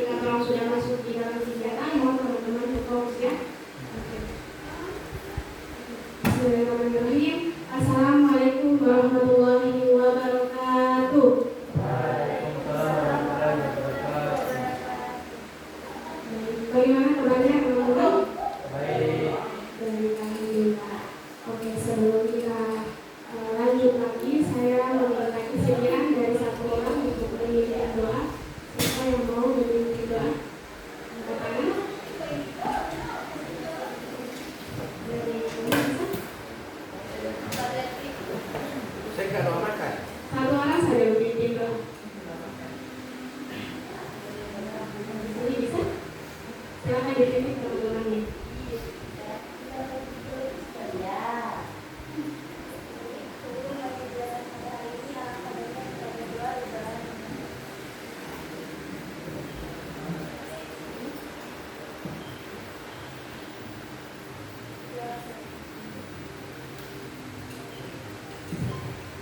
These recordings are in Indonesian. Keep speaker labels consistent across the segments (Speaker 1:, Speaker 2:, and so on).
Speaker 1: ketika orang sudah masuk di dalam kegiatan, mohon teman-teman fokus ya. Bismillahirrahmanirrahim. Assalamualaikum warahmatullahi wabarakatuh. Bagaimana kabarnya teman-teman? Baik. Alhamdulillah. Oke, sebelum kita lanjut lagi, saya meminta kesediaan dari satu orang untuk memimpin doa. Siapa yang mau memimpin doa? Angkat tangan. Satu orang saja memimpin doa. Ini bisa? Silakan dipimpin teman-temannya.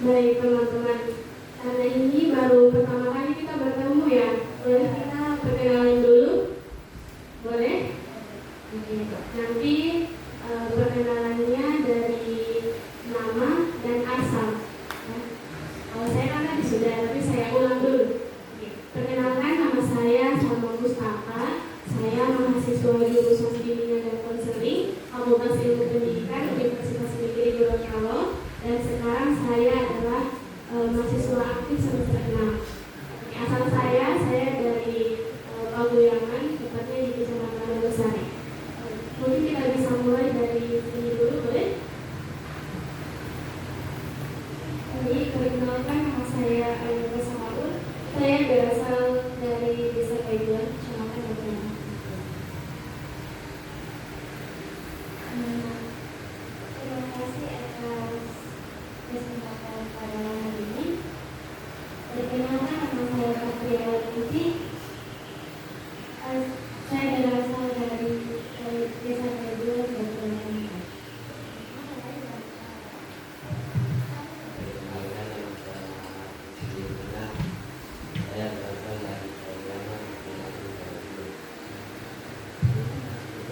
Speaker 1: Baik teman-teman, karena ini baru pertama kali kita bertemu ya, boleh kita perkenalan dulu? Boleh? Oke. Nanti perkenalannya dari nama dan asal ya. Kalau saya kan tadi sudah, tapi saya ulang dulu. Oke. Perkenalkan, nama saya Salma Mustafa. Saya mahasiswa jurusan bimbingan dan konseling Fakultas Ilmu Pendidikan Universitas Negeri Gorontalo. Dan sekarang saya adalah mahasiswa aktif semester 6. Asal saya dari Paguyangan, tepatnya di Kecamatan Wonosari. Mungkin kita bisa mulai dari sini dulu, boleh? Jadi, perkenalkan, nama saya Ainul Samaul. Saya berasal dari Desa Kaiduan, Kecamatan Wonosari. Terima kasih atas kesempatan pada hari ini. Perkenalkan, nama saya Patria Linti. Saya berasal dari Desa Kaiduan, Kabupaten.
Speaker 2: Saya berasal dari Paguyangan.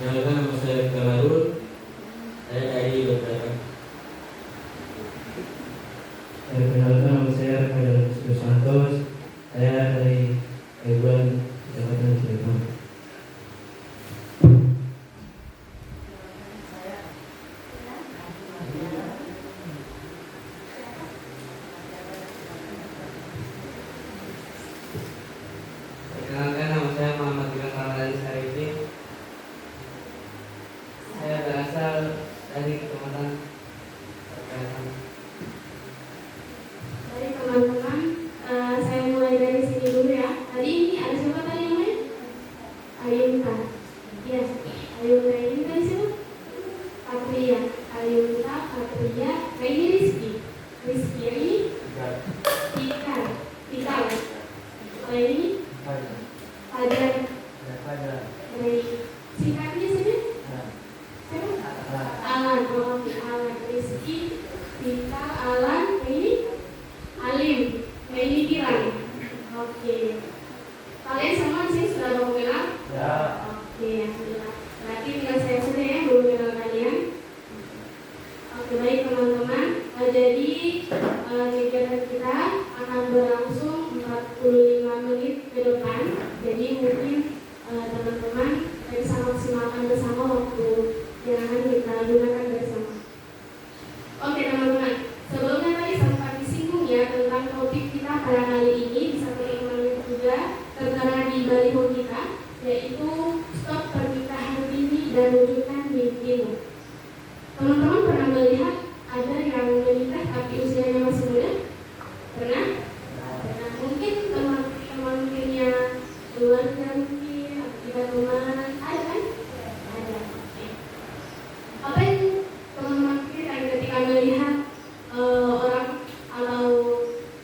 Speaker 2: Perkenalkan, nama saya Kamarul. Saya dari beberapa.
Speaker 3: Perkenalkan, nama saya Radal Santos. Saya dari Kaiduan, Kecamatan Cirebon.
Speaker 2: Perkenalkan, nama saya Muhammad Ilham Ramadhani Sarifin. Saya berasal dari Kecamatan Perkenalan.
Speaker 1: Baik teman-teman, saya mulai dari sini dulu ya. Tadi ini ada siapa tadi namanya? Ayunta. Iya, Ayunta ini tadi siapa? Patria. Ayunta, Patria. Nah ini Rizky. Rizky yang ini? Tika. Tika. Kalau ini? Fajar. Baik. Singkatnya saja? Siapa? Alan. Oh, Alan. Rizky, Tika, Alan. Ini? Alim. Nah ini Kiran. Oke. Kalian semua di sini sudah mau kenal?
Speaker 3: Ya.
Speaker 1: Oke, alhamdulillah. Berarti tinggal saya saja ya belum kenal kalian. Oke, baik teman-teman. Jadi kegiatan kita akan berlangsung 45 menit ke depan. Jadi mungkin teman-teman bisa maksimalkan bersama waktu yang akan kita gunakan bersama. Oke teman-teman, sebelumnya tadi sempat disinggung ya tentang topik kita pada kali ini, bisa teman-teman juga tertera di baliho kita, yaitu stop pernikahan dini dan wujudkan mimpimu. Teman-teman pernah melihat ada yang menikah tapi usianya masih muda? Pernah? Pernah. Mungkin teman-teman punya keluarga mungkin, atau juga teman, ada kan? Ada. Oke. Apa yang teman-teman pikirkan ketika melihat orang atau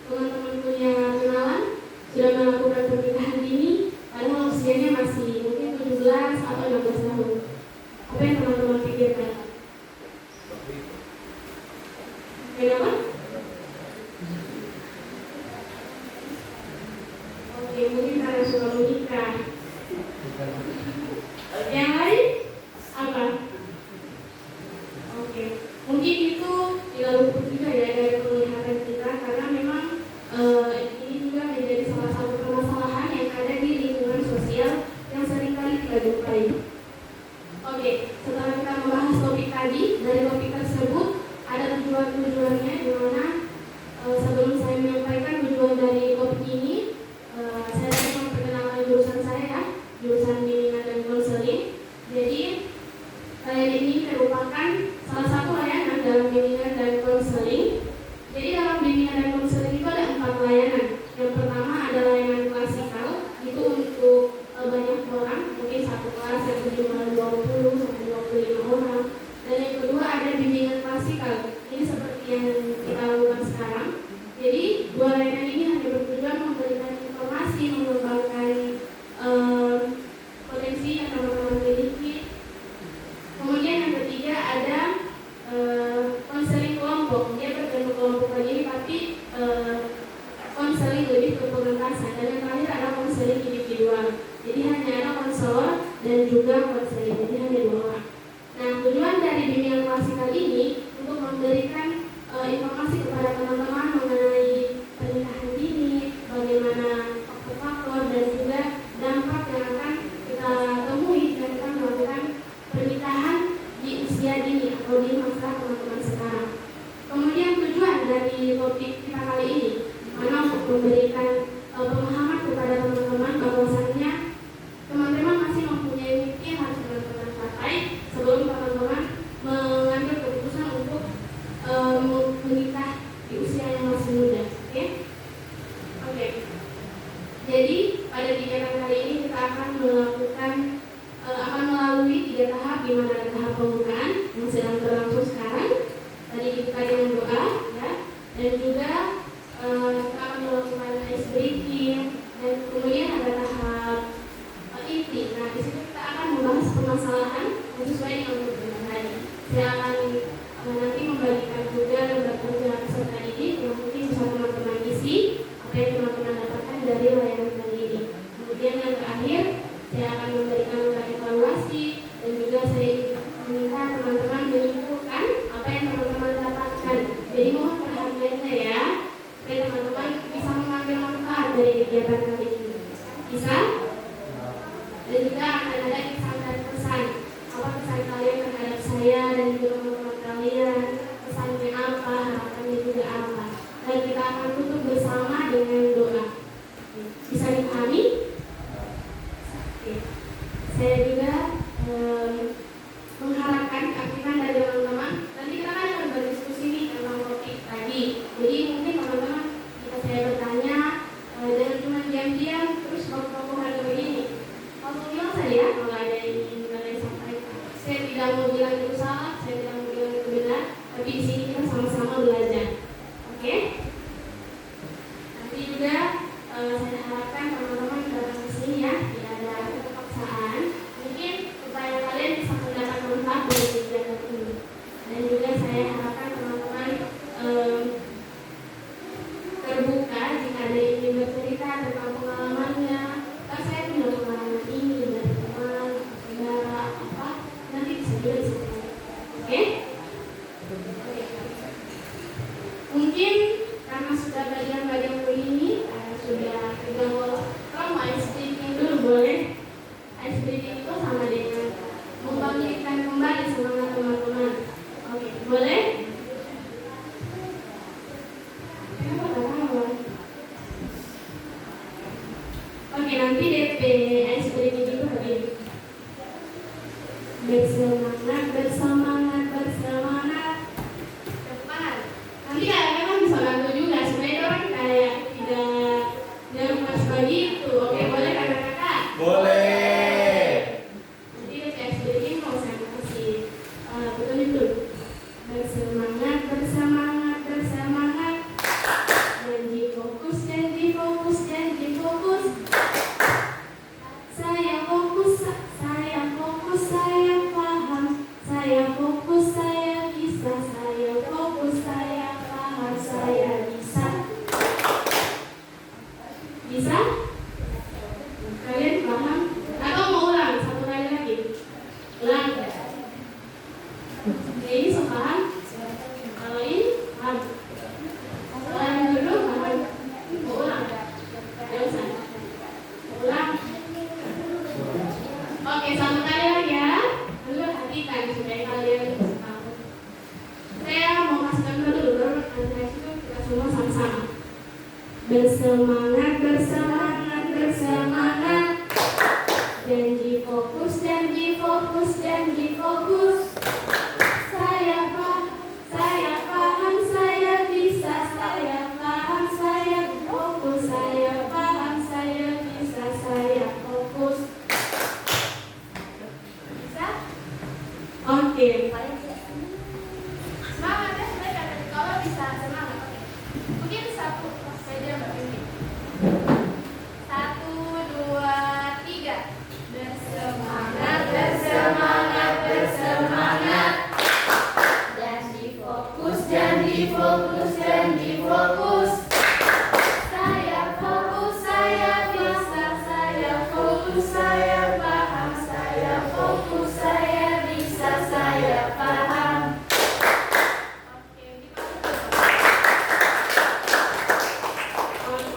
Speaker 1: teman-teman punya kenalan sudah melakukan pernikahan dini padahal usianya masih mungkin 17 atau 16 tahun? Apa yang teman-teman pikirkan? jurusan bimbingan dan konseling. Jadi layanan ini merupakan salah satu layanan dalam bimbingan dan konseling. Jadi dalam bimbingan dan konseling itu ada 4 layanan. Yang pertama ada layanan klasikal, itu untuk banyak orang, mungkin satu kelas yang berjumlah 20 sampai 25 orang. Dan yang kedua ada bimbingan klasikal, ini seperti yang kita lakukan sekarang. Jadi 2 layanan ini hanya bertujuan memberikan informasi, mengembangkan potensi yang teman-teman miliki. Kemudian yang ketiga ada konseling kelompok, dia berbentuk kelompok ini tapi konseling lebih ke pengentasan. Dan yang terakhir ada konseling individual, jadi hanya ada konselor dan juga konseling, jadi hanya 2 orang. Nah, tujuan dari bimbingan klasikal ini untuk memberikan informasi kepada teman-teman mengenai pernikahan dini, bagaimana faktor-faktor dan juga dampak yang akan kita temui dan kita melakukan pernikahan di usia dini atau di masa teman-teman sekarang. Kemudian tujuan dari topik kita kali ini mana untuk memberikan pemahaman kepada teman-teman bahwasannya teman-teman masih mempunyai mimpi yang harus teman-teman capai sebelum teman-teman mengambil keputusan untuk menikah di usia yang masih muda. Oke. Jadi pada kegiatan kali ini kita akan melalui 3 tahap, di mana ada tahap pembukaan yang sedang berlangsung sekarang. Tadi dibuka dengan doa, ya, dan juga kita akan melakukan ice breaking, dan kemudian ada tahap inti. Nah, di situ kita akan membahas permasalahan yang sesuai dengan kebutuhan tadi. Saya akan nanti membagikan juga lembar kerja peserta didik yang mungkin bisa teman-teman isi apa yang teman-teman dapatkan dari layanan kali ini. Kemudian yang terakhir saya akan memberikan lembar evaluasi dan juga saya meminta teman-teman menyimpulkan apa yang teman-teman dapatkan. Jadi mohon perhatiannya ya, supaya teman-teman bisa mengambil manfaat dari kegiatan kali ini. Bisa? Dan juga akan ada kesan dan pesan. Apa pesan kalian terhadap saya dan juga teman-teman kalian? Pesannya apa? Harapannya juga apa? Dan kita akan tutup bersama dengan doa. Bisa dipahami? Oke. Saya juga mengharapkan keaktifan dari teman-teman. Nanti kita akan berdiskusi nih tentang topik tadi. Jadi mungkin teman-teman jika saya bertanya jangan cuma diam-diam terus bawa-bawa begini. Langsung bilang saja kalau ada yang ingin kalian sampaikan. Saya tidak mau bilang itu salah, saya tidak mau bilang itu benar, tapi di sini kita sama-sama belajar. Oke? Nanti juga saya harapkan teman-teman datang ke sini ya, tidak ada keterpaksaan. Mungkin supaya kalian bisa mendapat manfaat dari kegiatan ini. Dan juga saya harapkan teman-teman terbuka jika ada yang ingin bercerita tentang pengalamannya. Saya punya pengalaman ini dari teman, saudara, apa, nanti bisa juga disampaikan. Oke? Mungkin karena sudah bagian-bagian begini, sudah kalau mau ice breaking dulu boleh. Ice breaking itu sama dengan membangkitkan kembali semangat teman-teman. Oke, boleh? Kenapa tak tahu? Oke, nanti DP ice breaking itu begini. Bersemangat, bersemangat, bersemangat. Cepat. Nanti kalian kan bisa bantu juga supaya orang kayak tidak nervous begitu. Oke, boleh kakak-kakak?
Speaker 4: Boleh.
Speaker 1: Jadi DP ice breaking mau saya kasih betulin dulu. Bersemangat, bersemangat, bersemangat. Janji fokus, janji fokus, janji fokus. Saya fokus, saya fokus, saya paham. Saya fokus, saya bisa. Saya fokus, saya paham. Saya bisa. Bisa? Kalian paham? Atau mau ulang? Satu kali lagi. Ulang. Ini so paham? Kalau ini paham? Ulang dulu paham? Mau ulang? Tidak usah. Ulang. Oke, satu kali lagi ya. Lalu perhatikan supaya kalian bisa tahu. Saya mau kasih contoh dulu, baru nanti itu kita semua sama-sama. Bersemangat, bersemangat, bersemangat. Janji fokus, janji fokus, janji fokus. Saya paham, saya bisa. Saya paham, saya fokus. Saya paham, saya bisa. Saya fokus. Bisa? Oke. Semangat ya, sebenarnya kalau bisa semangat. Oke. Mungkin satu saja Mbak Windy. 1, 2, 3. Bersemangat, bersemangat, bersemangat. Janji fokus, janji fokus, janji fokus. Saya fokus, saya bisa. Saya fokus, saya paham. Saya fokus, saya bisa. Saya paham.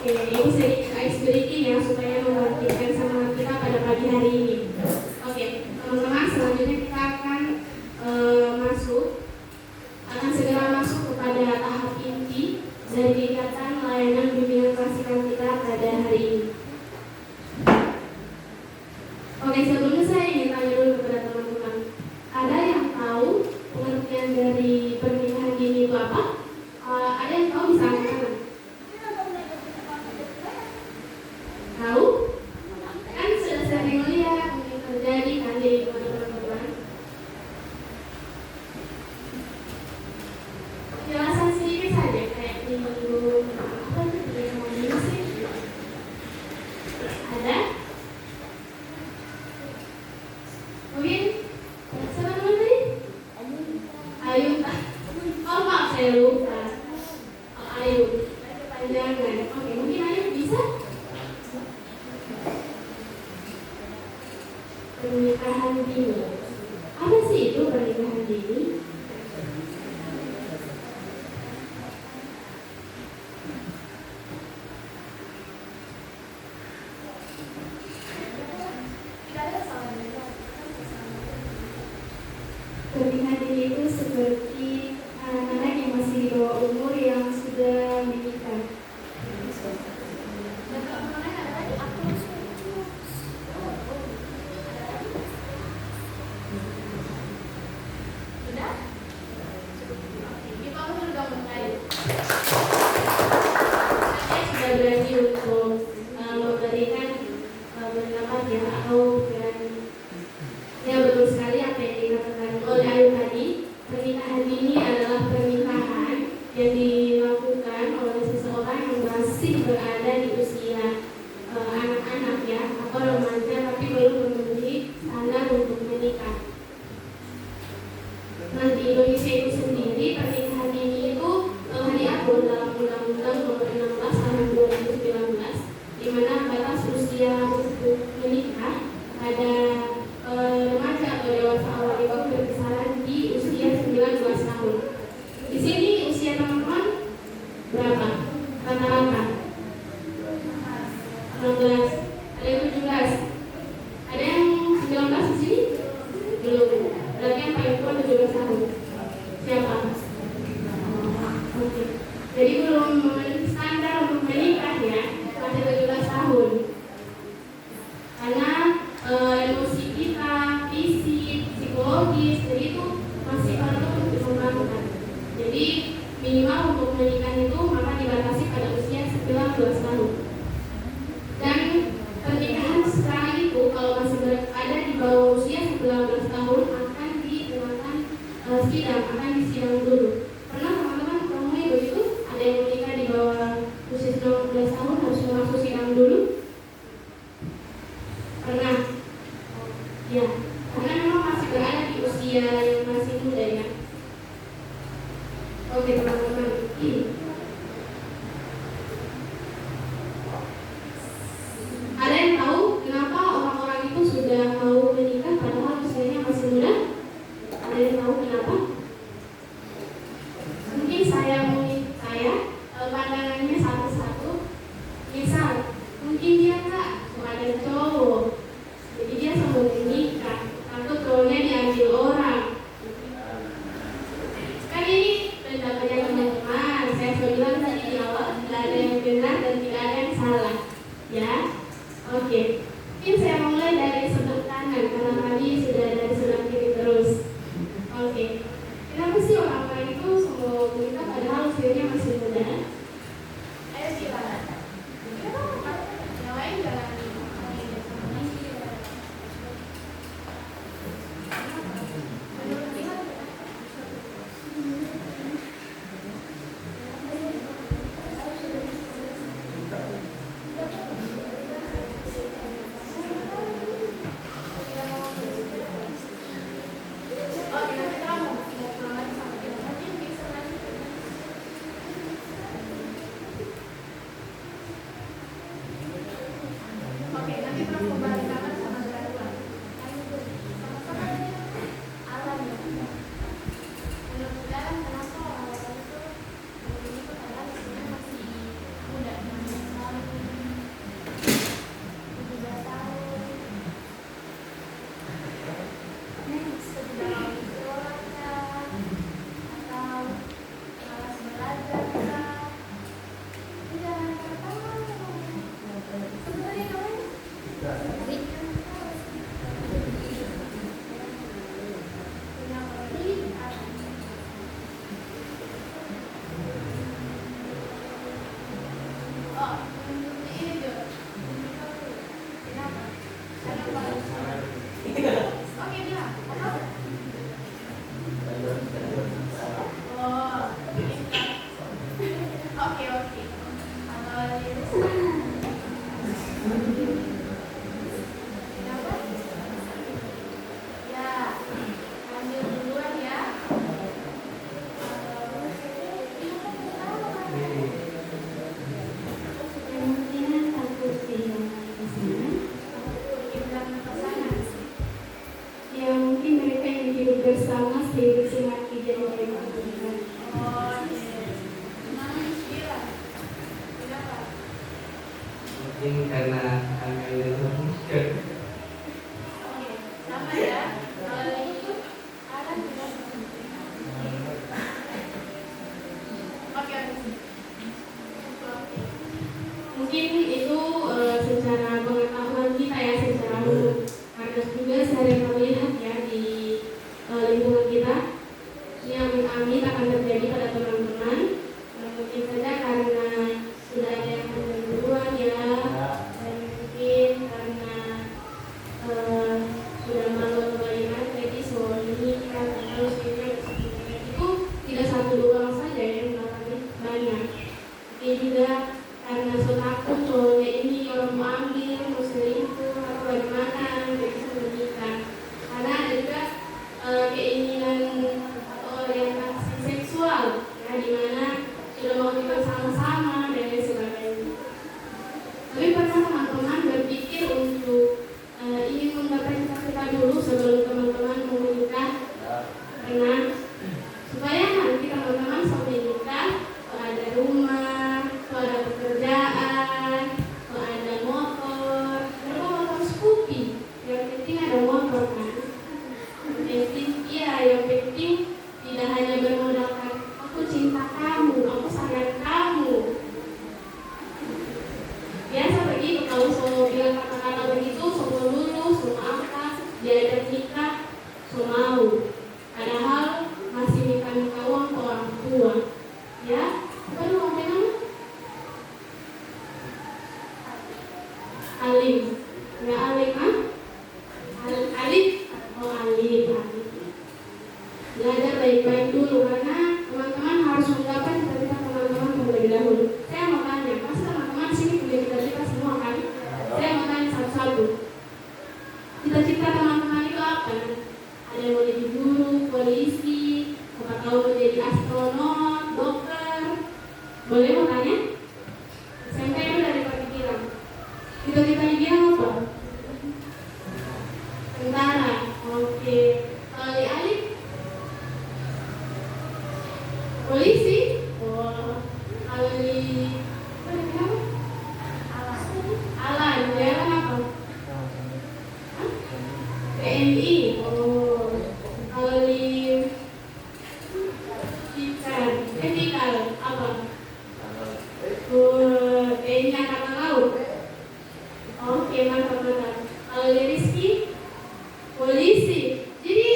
Speaker 1: Oke, ini sedikit ice breaking ya supaya membangkitkan semangat kita pada pagi hari ini. Oke, teman-teman, selanjutnya kita akan segera masuk kepada tahap inti dari kegiatan layanan bimbingan klasikal kita pada hari ini. Oke, sebelumnya saya ingin tanya dulu kepada teman-teman. Ada yang tahu pengertian dari pernikahan dini itu apa? Ada yang tahu bisa angkat tangan? Tahu? Kan sudah sering lihat mungkin terjadi kan di teman-teman. Penjelasan sedikit saja kayak di minggu apa tuh di sih? Ada? Mungkin siapa teman tadi? Ayu. Oh maaf saya lupa. Ayu. Panjangan. Oke, mungkin Ayu bisa? Pernikahan dini. Apa sih itu pernikahan dini? Pernikahan dini itu seperti anak-anak yang masih di bawah umur yang sudah menikah. Berani untuk memberikan pendapat ya atau ya betul sekali apa yang dikatakan oleh Ayu tadi. Pernikahan dini adalah pernikahan yang dilakukan oleh seseorang yang masih berada di usia anak-anak ya atau remaja tapi belum memenuhi standar untuk menikah. Nah, di Indonesia itu sendiri pernikahan dini itu diatur dalam Undang-Undang Nomor 16 Tahun 2019, di mana batas usia untuk menikah pada remaja atau dewasa awal itu berkisaran di usia 19 tahun. Di sini usia teman-teman berapa? Rata-rata 16, ada yang 17, ada yang 19 di sini? Belum. Berarti yang paling tua 17 tahun. Siapa? Oke. Jadi belum memenuhi standar untuk menikah ya, masih 17 tahun. Karena emosi kita, fisik, psikologis, jadi itu masih perlu untuk dikembangkan. Jadi minimal untuk menikah itu maka dibatasi pada usia 19 tahun. Dan pernikahan sekarang itu kalau masih berada di bawah usia 19 tahun akan dikenakan sidang, akan disidang dulu. Pernah teman-teman menemui begitu? Ada yang menikah di bawah usia 19 tahun harus masuk sidang dulu? Pernah? Ya, karena memang masih berada di usia yang masih muda ya. Oke teman-teman. Ada yang tahu kenapa orang-orang itu sudah mau menikah padahal usianya masih muda? Ada yang tahu kenapa? Mungkin saya pandangannya satu-satu. Misal, mungkin dia ada cowok, jadi dia sebelum menikah takut cowoknya diambil orang. Kan ini pendapatnya teman juga sering kami lihat ya di lingkungan kita, ini amit-amit akan terjadi pada teman-teman. Mungkin saja karena sudah ada yang hamil duluan ya, dan mungkin karena sudah malu atau bagaimana, jadi suami kan harus itu tidak satu dua orang saja yang mengalami banyak. Mungkin juga karena so takut cowoknya ini orang mau ambil, mau selingkuh atau bagaimana, tidak bisa menikah. Karena ada juga keinginan atau orientasi seksual, ya, di mana sudah mau tinggal sama-sama dan lain sebagainya. Tapi pernah teman-teman berpikir untuk ingin menggapai cita-cita dulu sebelum teman-teman mau menikah? Karena supaya nanti teman-teman sampai nikah ada rumah, ada pekerjaan, ada motor, berapa motor Scoopy, yang penting ada motor kan. Yang penting, iya, yang penting tidak hanya bermodalkan aku cinta kamu, aku sayang kamu. Biasa begitu kalau so bilang kata-kata begitu, so mau lulus, so mau apa, diajak nikah, so mau. Padahal masih minta-minta uang ke orang tua, ya. Bukan uang dengan alim, ya alim ah, alif, oh alif. Belajar baik-baik dulu karena teman-teman harus menggapai cita-cita teman-teman terlebih dahulu. Saya mau tanya, pasti teman-teman sini punya cita-cita semua kan? Saya mau tanya satu-satu. Cita-cita teman-teman itu apa? Ada yang mau jadi guru, polisi, siapa tahu mau jadi astronot, dokter. Boleh mau tanya? SMP itu dari pikiran. Cita-cita dia apa? Tentara. Oke. Kalau di Alif? Polisi? Oh. Kalau di Alan, jalan apa? PNI. Oh. Kalau di Etikal apa? PNI Angkatan Laut. Oke, mantap. Kalau di Rizky, polisi. Jadi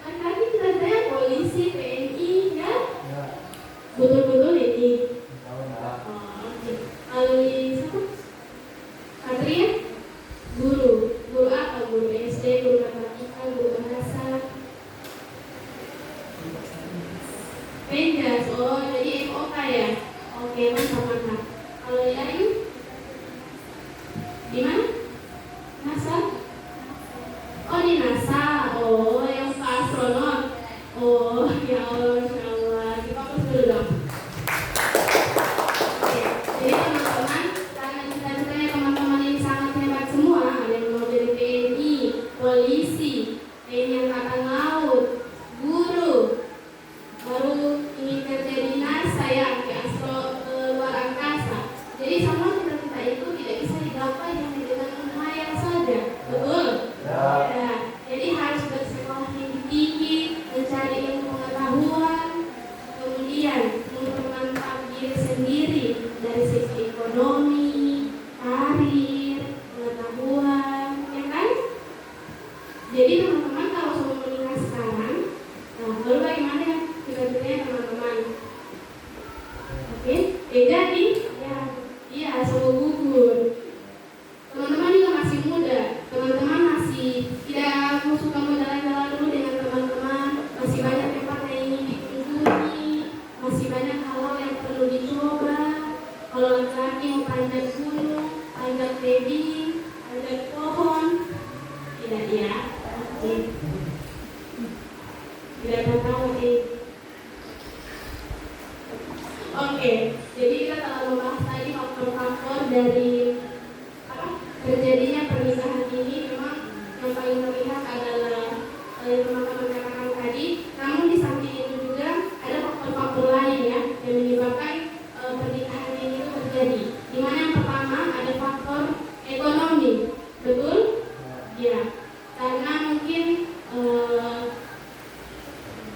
Speaker 1: laki-laki kita saya polisi, PNI, ya? Betul-betul ini. Oke. Kalau di siapa? Satria, guru. Guru apa? Guru SD, guru matematika, guru bahasa. Penjas. Oh, jadi MOK ya? Oke, mantap. Kalau di Ayu? Di mana? NASA? Oh, di NASA. Oh, yang Pak astronot. Oh, ya Allah, Masya Allah. Kita fokus dulu dong. Oke, jadi teman-teman, karena cita-citanya teman-teman ini sangat hebat semua. Ada yang mau jadi TNI, polisi, TNI Angkatan Laut, guru, baru ingin kerja di NASA ya, ke luar angkasa. Jadi semua cita-cita itu tidak bisa digapai hanya dengan menghayal saja, betul? Ya. Jadi harus bersekolah tinggi, mencari ilmu pengetahuan, kemudian mempermantap diri sendiri dari sisi ekonomi, karir, pengetahuan, ya kan? Jadi teman-teman kalau sudah menikah sekarang, nah lalu bagaimana cita-citanya teman-teman? Oke, jadi ya, iya, semua gugur. Teman-teman juga masih muda, teman-teman masih tidak suka mau jalan-jalan dulu dengan teman-teman, masih banyak tempat yang ingin dikunjungi, masih banyak hal yang perlu dicoba. Kalau laki-laki mau panjat gunung, panjat tebing, panjat pohon, tidak ya? Oke. Tidak tahu nih. Oke, jadi kita telah membahas tadi faktor-faktor dari terjadinya pernikahan ini. Memang yang paling terlihat adalah yang teman-teman katakan tadi. Namun di samping itu juga ada faktor-faktor lain ya yang menyebabkan pernikahan ini itu terjadi. Di mana yang pertama ada faktor ekonomi, betul? Ya, karena mungkin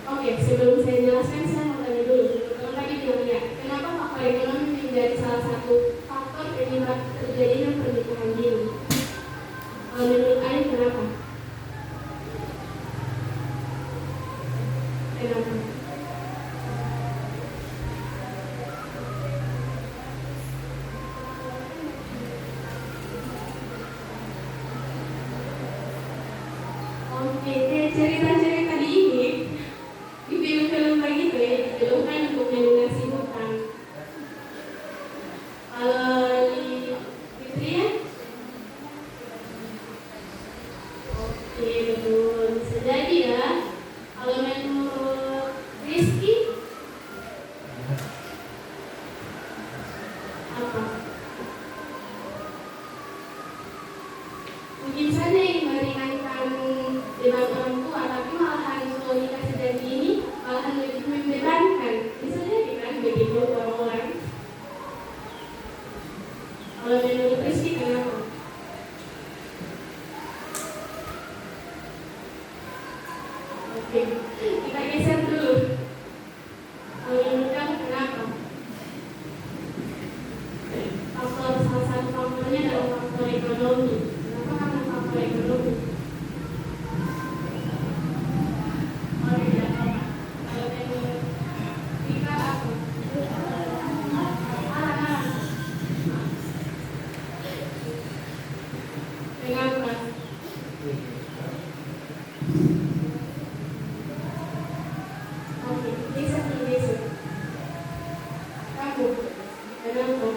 Speaker 1: oke, sebelum saya jelaskan saya mau tanya dulu. Kalau tadi bilang ya, kenapa faktor ekonomi menjadi salah satu faktor penyebab terjadinya pernikahan dini? Menurut Ayu kenapa? Kayak cerita-cerita di ini, di film-film begitu ya, dijauhkan untuk melunasi hutang. Kalau di Fitria, oke betul, bisa jadi ya. Kalau menurut Rizky, apa? Mungkin saja yang meringankan beban orang tua, tapi malahan kalau dikasih janji ini malahan lebih membebankan. Bisa jadi kan begitu orang-orang. Kalau menurut Rizky kenapa? Oke, kita geser dulu. Kalau menurut kamu kenapa? Salah satu faktornya adalah faktor ekonomi. Kenapa karena faktor ekonomi? Oh tidak apa. Kalau menurut Rika apa? Mengapa? Oke, geser. Kamu, kenapa?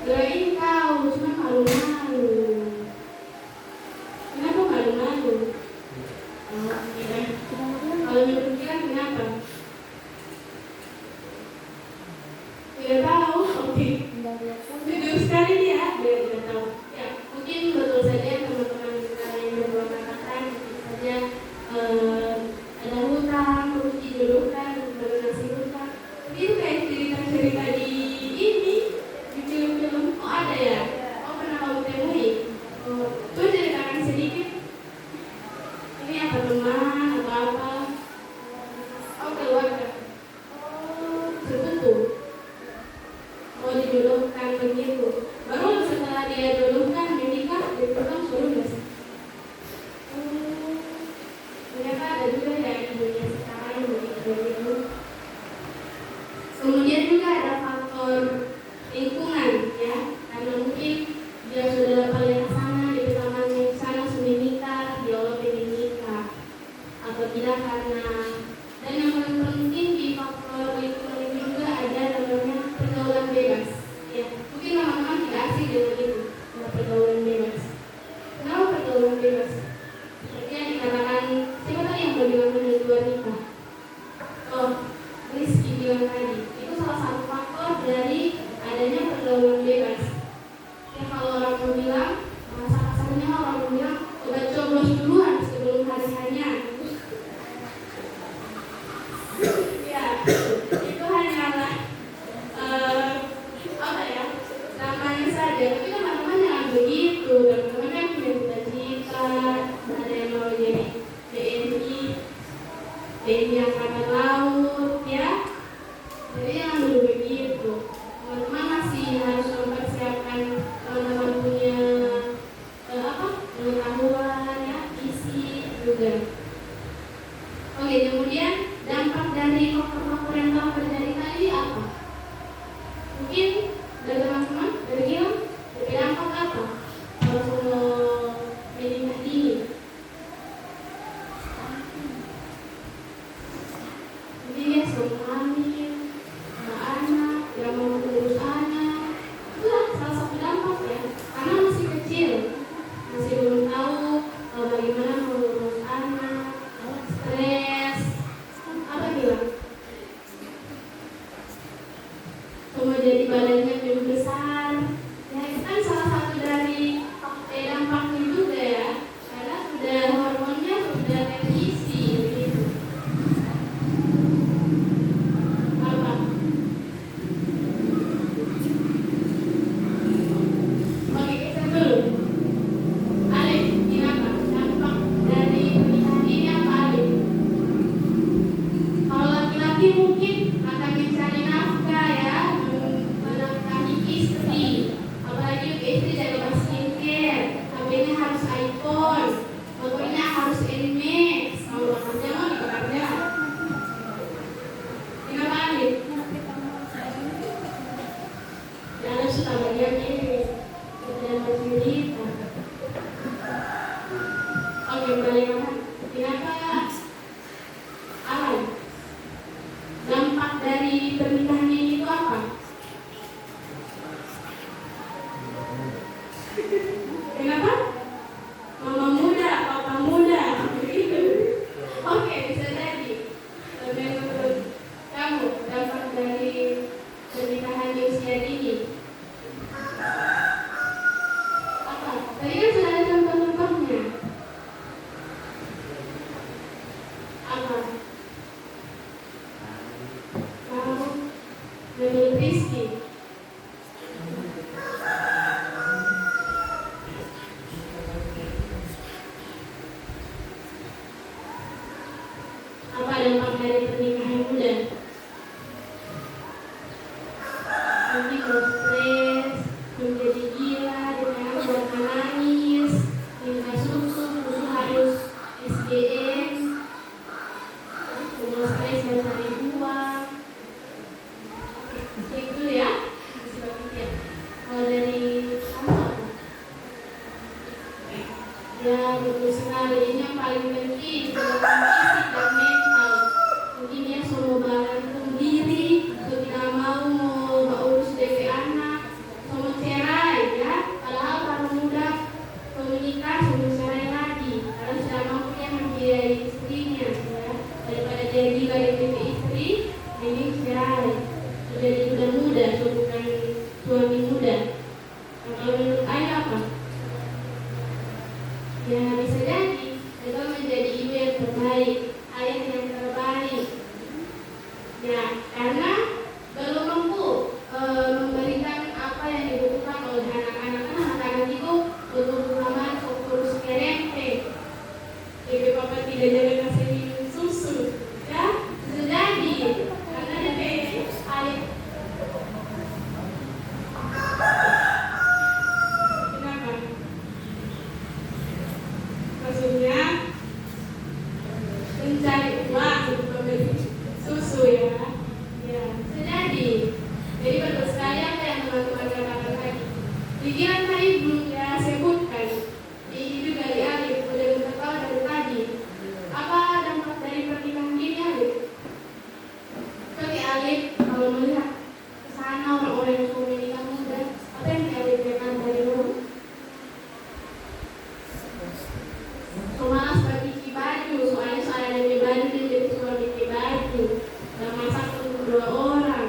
Speaker 1: Doain kau, cuma malu-malu. Kenapa malu-malu? Oh, tidak. Kalau menurut kita kenapa? Tidak tahu, oke. Jujur sekali dia, tidak tahu. Ya, mungkin betul saja teman-teman kita yang berdua katakan, mungkin saja ada hutang, perlu dijulukan, melunasi hutang. Itu kayak cerita-cerita di ini, di film-film. Oh ada ya? Oh pernah kamu temui? Oh, coba ceritakan sedikit. Ini apa teman atau apa? Oh keluarga. Oh sepupu. Oh dijodohkan begitu. Baru setelah dia jodohkan menikah, dia bilang suruh nggak sih? Oh, ternyata ada juga ya di dunia sekarang begitu. Kemudian juga ada faktor lingkungan ya, karena mungkin dia sudah dapat lihat sana di temannya sana sudah nikah, dia pengen nikah, atau tidak karena. Dan yang paling penting di faktor lingkungan ini juga ada namanya pergaulan bebas. Ya, mungkin teman-teman tidak asing dengan itu, pergaulan bebas. Kenapa pergaulan bebas? Seperti yang dikatakan, siapa tadi yang bilang di luar nikah? Oh, Rizky bilang tadi, itu salah satu faktor dari adanya pergaulan bebas. Ya kalau orang mau bilang, bahasa kasarnya orang mau bilang, udah coblos duluan sebelum hari-harinya. Ya, itu hanyalah apa ya, namanya saja. Tapi teman-teman jangan begitu. Teman-teman kan punya cita-cita, ada yang mau jadi BNI Angkatan Laut, ya. Jadi jangan dulu begitu. Teman-teman masih harus mempersiapkan teman-teman punya pengetahuan, ya, isi juga. Oke, kemudian dampak dari faktor-faktor yang telah terjadi tadi apa? Mungkin dari teman-teman, dari Gilang, dari dampak apa? Kalau semua menikah dini. Jadi ya semua hamil, anak, yang mau mengurus anak, itulah salah satu dampak ya. Karena masih kecil, masih belum tahu bagaimana mengurus anak, stres, apa bilang? Semua jadi badannya lebih besar. Ya itu kan salah satu dari dampaknya juga ya. Karena sudah hormonnya sudah terisi begitu. Apa? Oke, kita dulu. Alif, kenapa? Dampak dari pernikahan ini apa Alif? Kalau laki-laki mungkin akan mencari nafkah ya, menafkahi istri. Apalagi istri dari skincare, HP-nya harus iPhone, fotonya harus NMAX. Kalau bekerja mau bekerja. Kenapa Alif? Ya Alif suka bagian ini, dan bercerita. Kenapa? Mama muda, papa muda. Oke, bisa jadi. Menurut kamu dampak dari pernikahan di usia dini apa? Tadi kan sudah ada contoh-contohnya. Apa? Kamu menurut Rizky apa dampak dari pernikahan muda? Nanti kalau stres, menjadi gila, dengan buat menangis, minta susu harus SDN, kalau stres dan cari uang. Oke, itu ya. Masih banyak ya. Kalau dari kamu apa? Ya, betul sekali. Ini yang paling penting, kesehatan fisik dan mental. Mungkin ya semua bangun diri, atau tidak mau urus DP anak, semua cerai ya. Padahal para muda menikah semua cerai lagi, karena sudah mampu yang membiayai istrinya ya. Daripada dia gila DP istri, ini cerai. Jadi sudah muda, bukan suami muda. Nah, kalau menurut ayah apa? Ya bisa jadi itu menjadi ibu yang terbaik, ayah yang terbaik. Ya karena belum mampu memberikan apa yang dibutuhkan oleh anak-anak. Kan anak-anak itu butuh pemahaman fokus kerempe. Jadi papa tidak jadi kasih minum susu, ya bisa jadi karena dia ayah. Kenapa? Maksudnya mencari uang untuk membeli susu ya. Ya, jadi betul sekali apa yang teman-teman katakan tadi. Pikiran tadi belum saya sebutkan. Ini juga di Alif udah ketahui dari tadi. Apa dampak dari pernikahan ini Alif? Seperti Alif kalau melihat kesana orang-orang yang sudah menikah muda, apa yang Alif lihat dari dulu? Malas bagi baju, soalnya saya ada baju dia jadi suka bikin baju dan masak untuk 2 orang.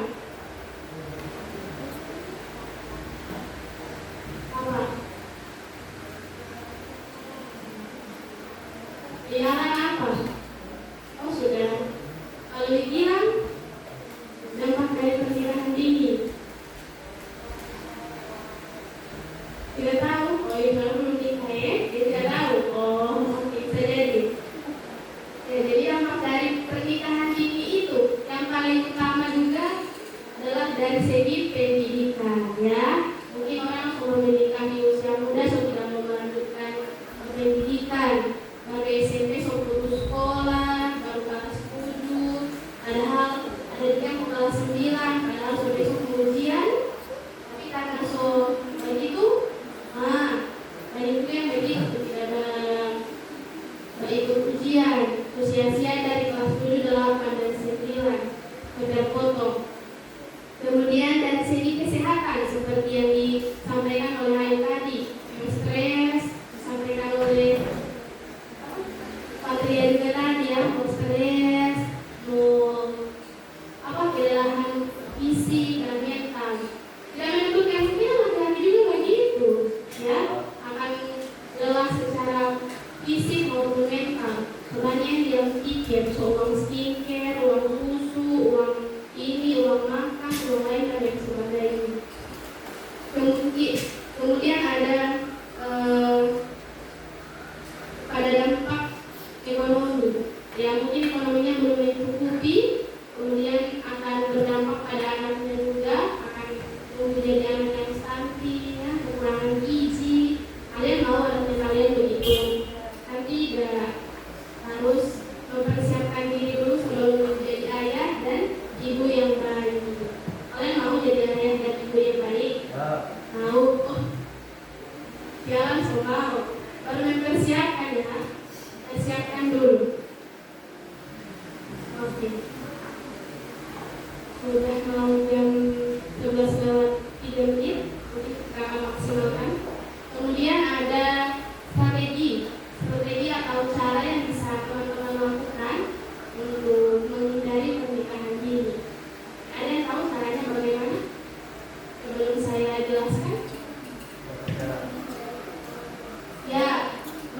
Speaker 1: Apa? Liaran apa? Oh sudah. Kalau dibilang dampak dari pernikahan dini, tidak tahu. Oh ini baru menikah ya, dia tidak tahu. Oh bisa jadi. Ya, jadi dampak dari pernikahan dini itu yang paling utama juga adalah dari segi pendidikan ya. Mungkin orang sudah menikah di usia muda sudah mau melanjutkan pendidikan. Baru SMP sudah putus sekolah, baru kelas 7. Padahal ada juga yang kelas 9, padahal sudah besok ujian. Tapi karena begitu, banyak juga yang begitu tidak ada ikut ujian, sia-sia dari kelas 7, 8, dan 9 terpotong. Kemudian dari segi kesehatan seperti yang disampaikan oleh Ayu tadi, yang stres disampaikan oleh Patria juga tadi ya, mau stres, mau kelelahan fisik dan mental. Tidak menentukan mungkin laki-laki juga begitu ya, akan lelah secara fisik maupun mental. Sebenarnya dia pikir uang skincare, uang susu, uang ini, uang makan, uang lain dan yang sebagainya. Kemudian ada pada dampak ekonomi. Ya mungkin ekonominya belum mencukupi, kemudian akan berdampak pada anaknya juga, akan menjadi anak yang stunting, ya, kekurangan gizi. Kalian mau anaknya kalian begitu? Nanti harus mempersiapkan diri dulu sebelum menjadi ayah dan ibu yang baik. Kalian mau jadi ayah dan ibu yang baik? Mau? Oh, jalan semua. Baru mempersiapkan ya. Persiapkan dulu. Oke. Sudah mau jam 11 lewat 3 menit, jadi kita akan maksimalkan. Kemudian ada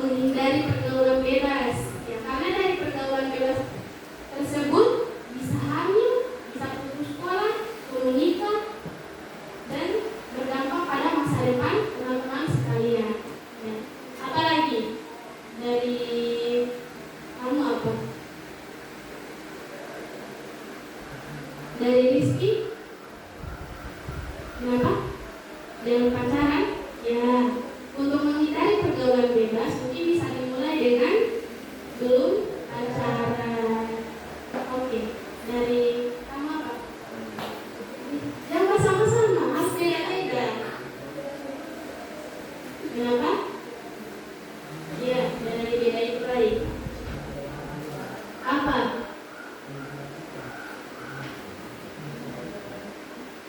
Speaker 1: menghindari pergaulan bebas. Ya, karena dari pergaulan bebas tersebut bisa hamil, bisa putus sekolah, menikah, dan berdampak pada masa depan teman-teman sekalian. Ya. Apalagi dari kamu apa? Dari Rizky? Kenapa? Dengan pacaran? Ya, untuk menghindari pergaulan bebas mungkin bisa dimulai dengan belum pacaran. Oke, dari kamu apa? Jangan sama-sama, harus beda-beda. Kenapa? Ya, dari beda itu baik. Apa?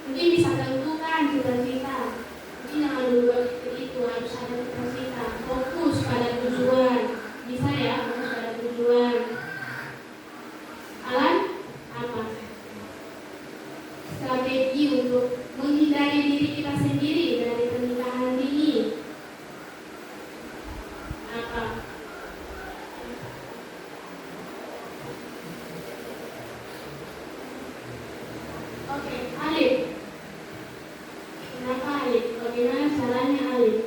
Speaker 1: Mungkin bisa tentukan cita-cita. Mungkin jangan dulu itu harus ada cita-cita. Fokus pada tujuan. Bisa ya, fokus pada tujuan. Alan, apa? Strategi untuk menghindari diri kita sendiri dari pernikahan dini. Apa? Oke, Alif. Kenapa Alif? Bagaimana caranya Alif?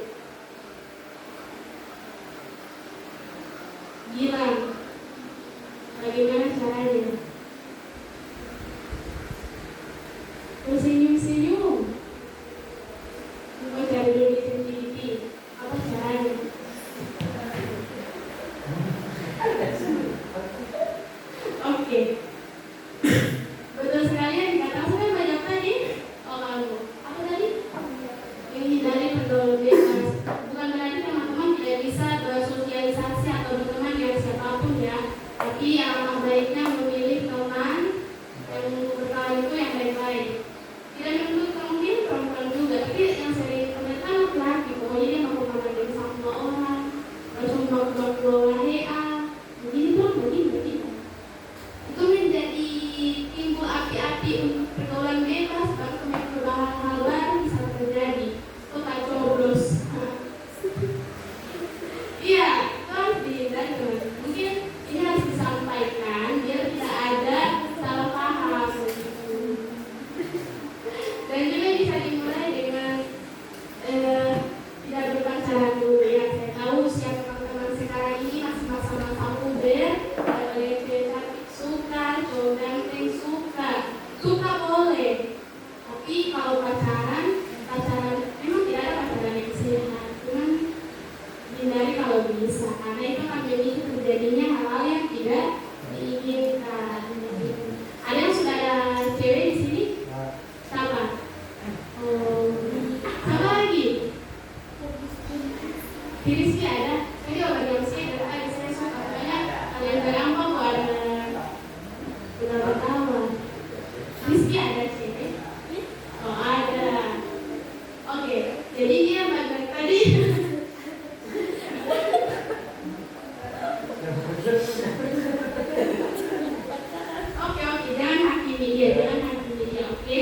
Speaker 1: Gilang. Bagaimana caranya? Tersenyum-senyum. Coba cari dulu di CCTV. Apa caranya? Oke. Betul sekali yang dikatakan saya banyak tadi. Oh kamu. Apa tadi? Menghindari pergaulan bebas. Bukan berarti teman-teman tidak bisa bersosialisasi atau berteman dengan siapapun ya. Tapi alangkah baiknya memilih teman yang berkawan itu yang baik-baik. Tidak menuntut mungkin perempuan juga, tapi yang sering ternyata laki-laki. Pokoknya dia mau kemana dengan sama orang, langsung bawa WA, begini. Itu menjadi timbul api-api untuk pergaulan bebas, baru kemudian hal baru bisa terjadi. Itu tak coblos. Iya, itu harus dihindari teman. Mungkin ini harus disampaikan biar tidak ada salah paham. Dan juga bisa dimulai dengan tidak berpacaran dulu ya. Saya tahu usia teman-teman sekarang ini masih masa-masa puber. Ada yang cantik suka, cowok ganteng suka boleh. Tapi kalau pacaran memang tidak ada pacaran yang sehat. Cuman hindari kalau bisa, karena itu akan memicu terjadinya hal-hal yang tidak diinginkan. Ada yang sudah ada cewek di sini? Siapa? Oh, siapa lagi? Rizky ada? Saya juga bagi MC ada saya suka banyak kalian gampang kok ada beberapa tahun. Rizky ada cewek? Oh ada. Oke, jadi dia bagian tadi. Oke, jangan hakimi dia, oke?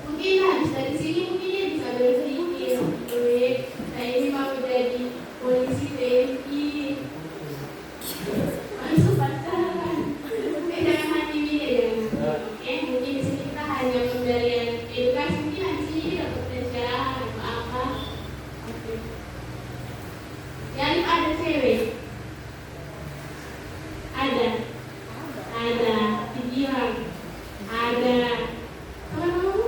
Speaker 1: Mungkin habis dari sini mungkin dia bisa berpikir, saya ini mau jadi polisi TNI, masuk pacaran. Jangan hakimi dia, jangan. Oke, mungkin di sini kita hanya memberikan edukasi, mungkin habis ini dia dapat pelajaran atau apa. Oke. Yang ada cewek? Ada. Dibilang ada. Apa kamu?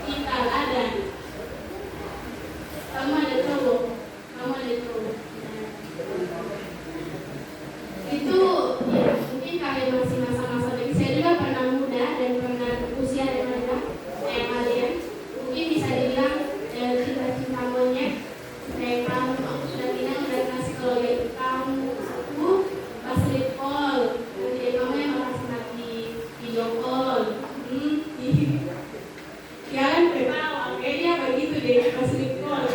Speaker 1: Tikal ada. Kamu ada cowok. Itu ya, mungkin kalian masih masa-masa ini. Saya juga pernah muda dan pernah usia dengan kayak kalian. Mungkin bisa dibilang cinta-cinta monyet. Kayak kamu, aku sudah bilang udah kasih kalau itu kamu. Aku pas sleep call. Nanti kamu yang makasih nanti video call. Kalian ketawa, kayaknya begitu deh pas sleep call.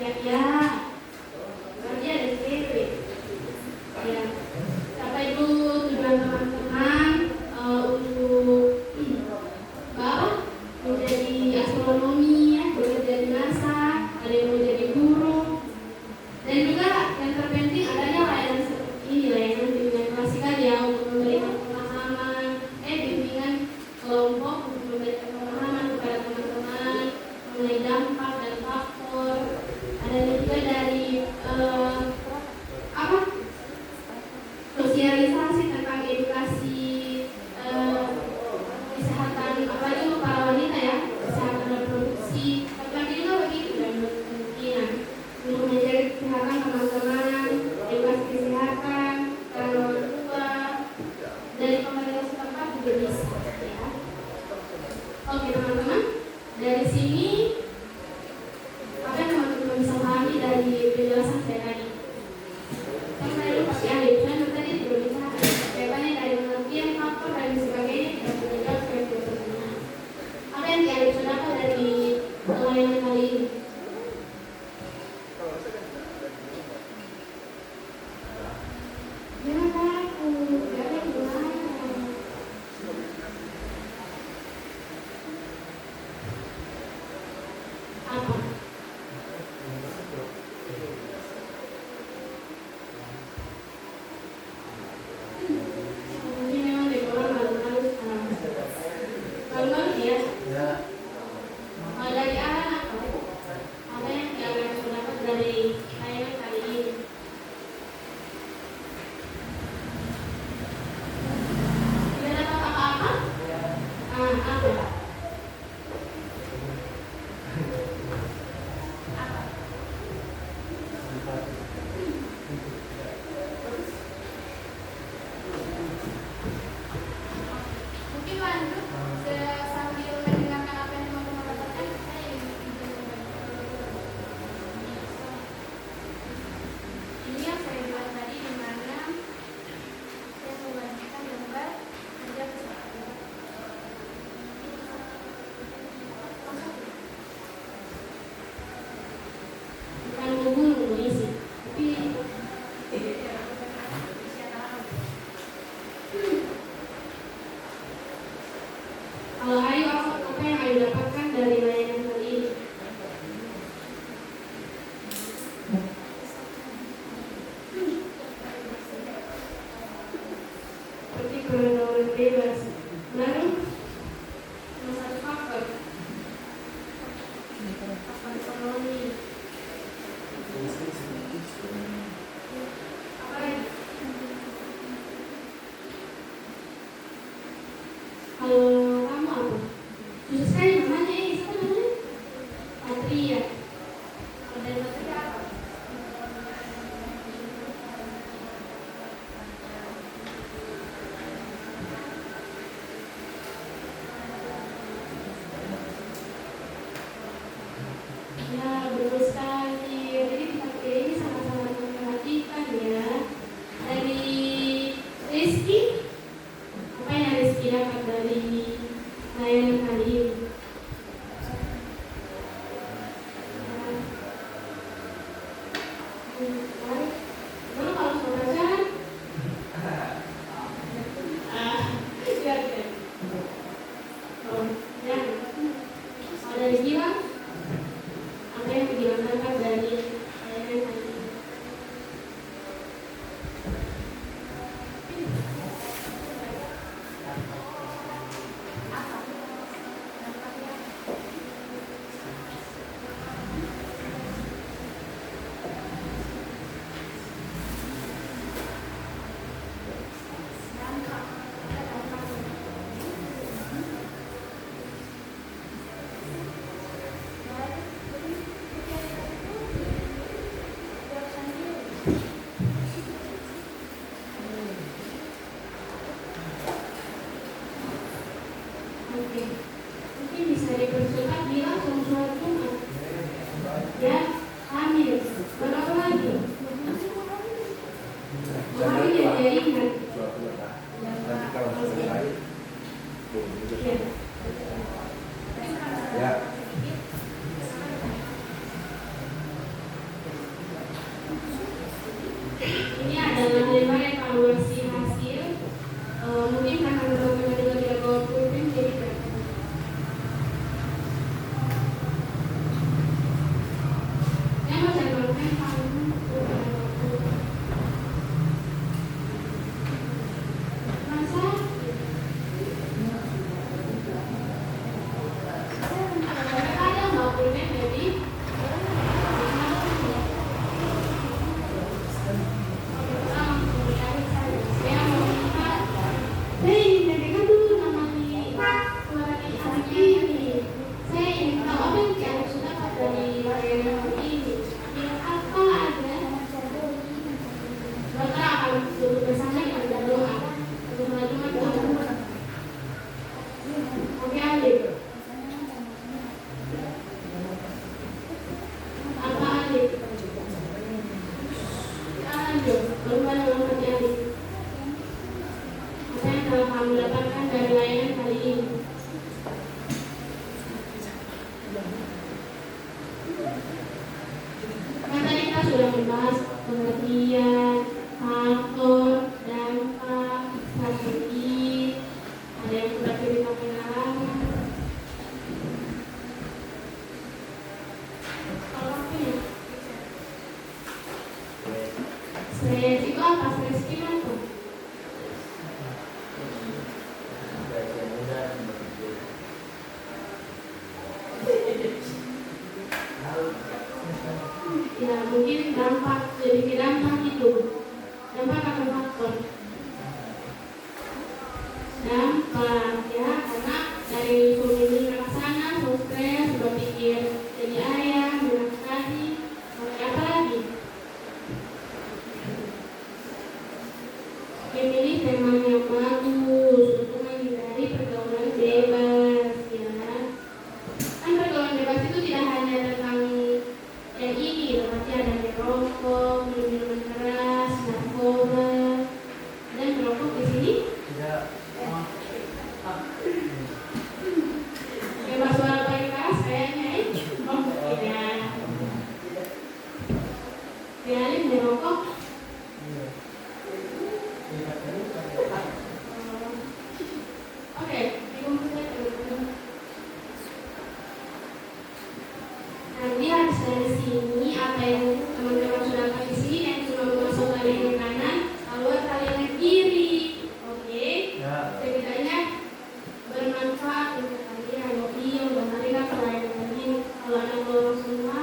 Speaker 1: Ya, berarti ada cewek. Ya, sampai itu tujuan teman-teman untuk Bapak menjadi astronomi, ya, bekerja di NASA, ada yang mau jadi guru, dan juga yang terpenting adanya layanan seperti ini, layanan bimbingan klasikal ya untuk memberikan pemahaman, bimbingan kelompok untuk memberikan pemahaman kepada teman-teman mengenai dampak dan faktor. Ada juga dari sosialisasi tentang edukasi kesehatan, apalagi untuk para wanita ya, kesehatan reproduksi, laki-laki juga begitu dan kemungkinan untuk menjaga kesehatan teman-teman, edukasi kesehatan para orang tua dari pemerintah setempat juga bisa ya. Oke teman-teman, dari sini apa yang teman-teman bisa pahami dari penjelasan saya tadi? Sampai lupa ya, saya tadi sudah bicara kaitannya dari pengertian faktor dan sebagainya, tidak perlu jawab sebagai pertanyaan. Apa yang dia bisa dapat dari layanan kali ini? Jangan takut, jangan gimana. Apa? Ini memang dari orang malu-malu sekarang. Malu-malu ya? Dari arah apa yang kalian bisa dapat dari layanan kali ini? Tidak dapat apa-apa? Apa? Mungkin lanjut sambil mendengarkan apa yang teman-teman katakan. Ini yang saya buat tadi, di mana saya membagikan gambar kerja kesehatan. Bukan menggulung isi, tapi kalau Ayu apa yang Ayu dapatkan dari layanan kali ini? Seperti pergaulan bebas, baru salah satu faktor ekonomi. Apa lagi? Kalau kamu apa? Susah sekali namanya, siapa namanya? Patria. Kalau dari Patria apa? Ya, betul sekali. Jadi Patria ini sama-sama memperhatikan ya. Dari Rizky, apa yang Rizky dapat dari layanan kali ini? Kalau mau pacaran, dari Gilang, apa yang Gilang dapat dari layanan kali ini? Ini adalah lembar evaluasi hasil. Mungkin karena teman-teman juga tidak bawa pulpen, jadi berantakan. Saya mau cari pulpen, masa? Ada nggak pulpen, jadi? Dari layanan kali ini. Kan tadi kita sudah membahas pengertian, faktor, dampak, strategi, ada yang sudah cerita pengalaman. Kalau apa ya? Stres itu apa? Stres gimana tuh? Ya mungkin dampak, jadi dampak itu dampak atau faktor dampak ya, karena dari suami ke sana stres, berpikir jadi ayah, menafkahi, pakai apa lagi? Memilih teman yang bagus untuk menghindari pergaulan bebas ya. Kan pergaulan bebas itu tidak hanya tentang yang ini, tetapi ada merokok, minuman keras, narkoba, dan merokok di sini.
Speaker 2: Tidak.
Speaker 1: Bebas suara paling keras kayaknya oh tidak. Realin merokok. Oke, nanti habis dari sini apa yang teman-teman sudah dapat di sini yang cuma masuk kalian kanan, keluar kalian kiri, oke? Setidaknya bermanfaat untuk kalian. Iya, udah hari kan pelayanan ini kalau ada orang semua,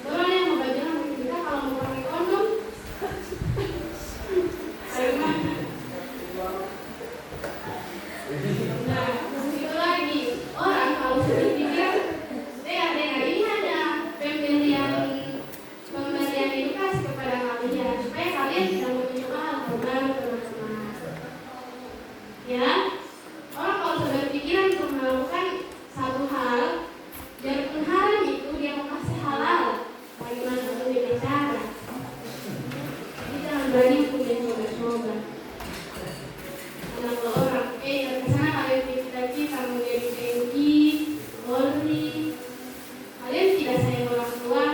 Speaker 1: orang yang mau bagi orang kita kalau mau pakai kondom, bagaimana? Nah, itu lagi orang kalau sudah pikir ini ada pemberian edukasi kepada kalian supaya kalian bisa menunjukkan hal terbaru teman-teman. Ya, orang kalau sudah pikiran untuk melakukan satu hal, biarpun haram itu dia mau kasih halal, bagaimana untuk bicara? Kita jangan berani untuk mencoba-coba. Kalau orang, dari sana kalian cita-cita menjadi TNI, Polri. Kalian tidak sayang orang tua,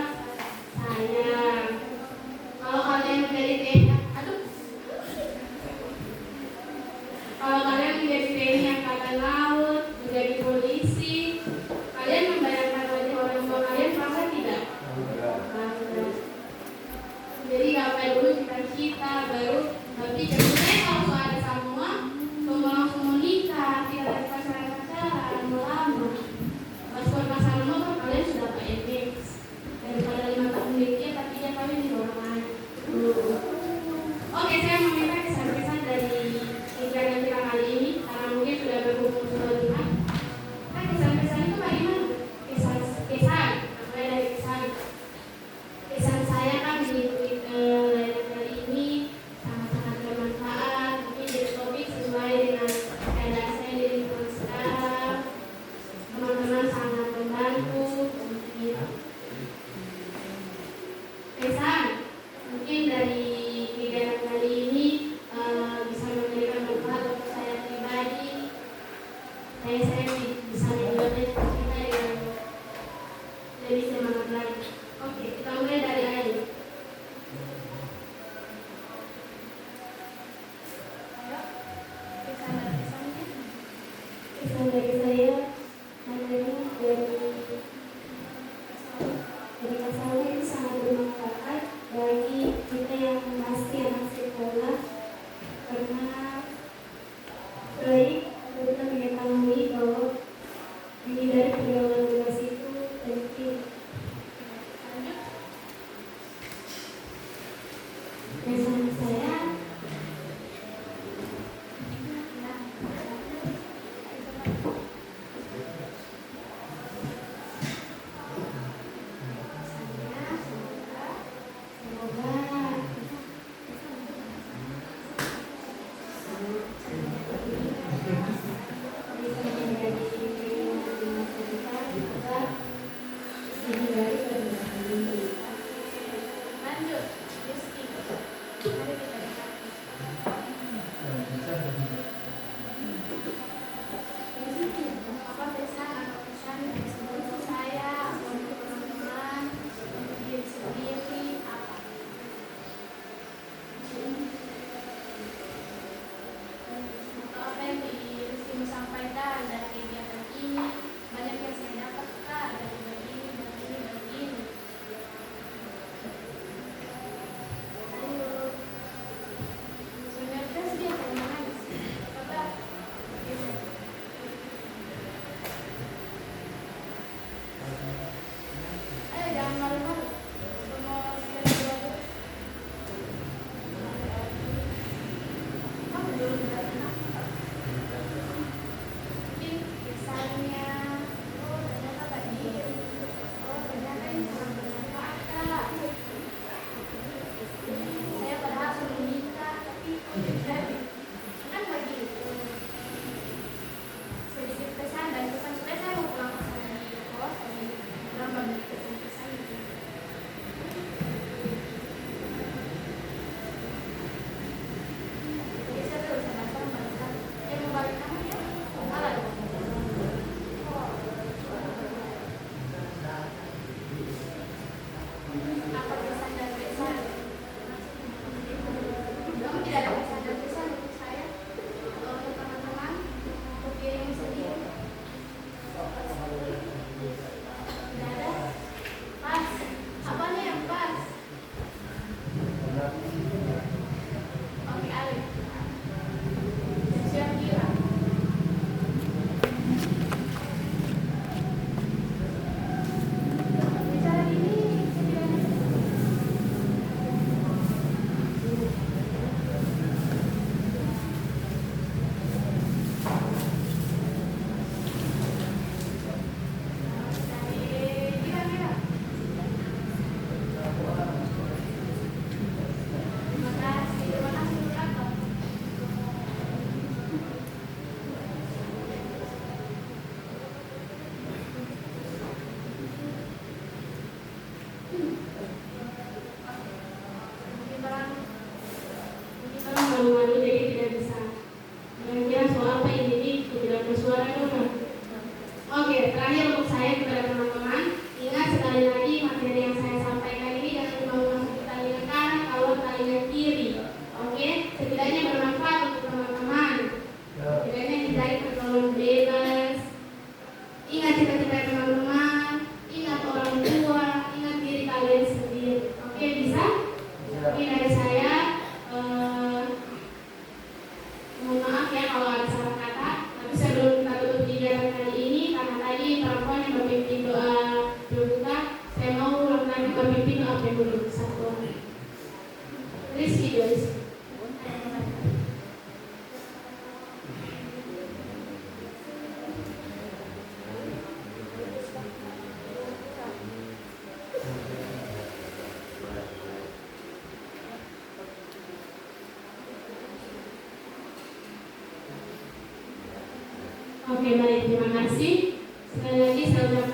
Speaker 1: sayang. Kalau kalian menjadi TNI, kalau kalian menjadi TNI Angkatan Laut, menjadi polisi, kalian membayangkan wajah orang tua kalian bangga tidak? Bangga. Jadi gapai dulu cita-cita, baru tapi sebenarnya kalau ada semua, semua langsung mau nikah, tidak ada pacaran, melamar. Pas pasangan nomor kalian sudah pakai FX daripada 5 tahun media tapi dia kawin di orang lain. Oke, saya meminta kesan-kesan dari kegiatan kita kali ini karena mungkin sudah berhubung sudah lihat. Kan kesan-kesan itu bagaimana? Kesan, mulai dari kesan saya kan di Twitter kali ini sangat-sangat bermanfaat. Mungkin Rizky Joyce. Oke, baik, terima kasih. Sekali lagi saya ucapkan